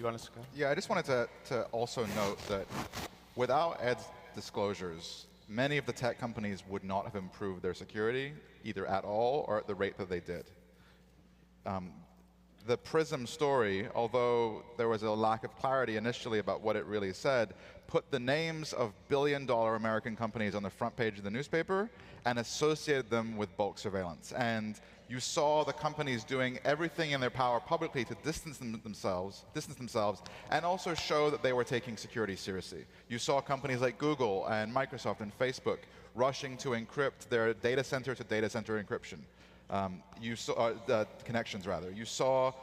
you want to go? Yeah, I just wanted to also note that without Ed's disclosures, many of the tech companies would not have improved their security, either at all or at the rate that they did. The Prism story, although there was a lack of clarity initially about what it really said, put the names of billion-dollar American companies on the front page of the newspaper and associated them with bulk surveillance. And you saw the companies doing everything in their power publicly to distance themselves, and also show that they were taking security seriously. You saw companies like Google and Microsoft and Facebook rushing to encrypt their data center to data center encryption. You saw connections, rather. You saw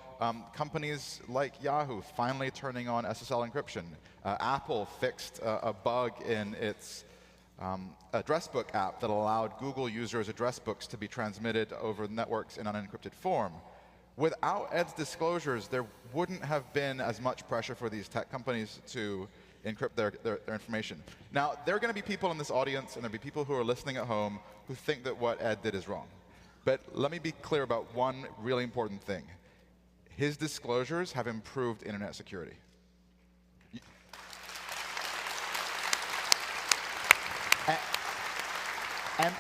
companies like Yahoo finally turning on SSL encryption. Apple fixed a bug in its address book app that allowed Google users' address books to be transmitted over networks in unencrypted form. Without Ed's disclosures, there wouldn't have been as much pressure for these tech companies to encrypt their information. Now, there are going to be people in this audience, and there'll be people who are listening at home who think that what Ed did is wrong. But let me be clear about one really important thing. His disclosures have improved internet security.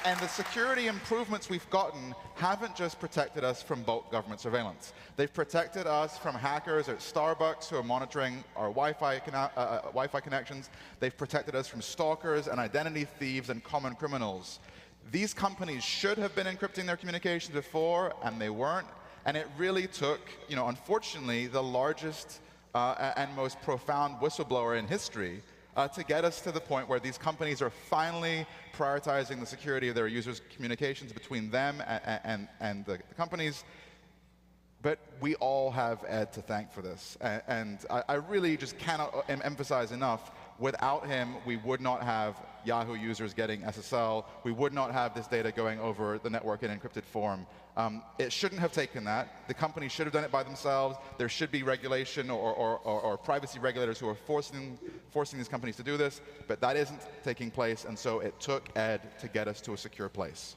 And the security improvements we've gotten haven't just protected us from bulk government surveillance. They've protected us from hackers at Starbucks who are monitoring our Wi-Fi connections. They've protected us from stalkers and identity thieves and common criminals. These companies should have been encrypting their communications before, and they weren't. And it really took, unfortunately, the largest and most profound whistleblower in history to get us to the point where these companies are finally prioritizing the security of their users' communications between them and the companies. But we all have Ed to thank for this. And I really just cannot emphasize enough, without him, we would not have Yahoo users getting SSL. We would not have this data going over the network in encrypted form. It shouldn't have taken that. The company should have done it by themselves. There should be regulation or privacy regulators who are forcing these companies to do this. But that isn't taking place, and so it took Ed to get us to a secure place.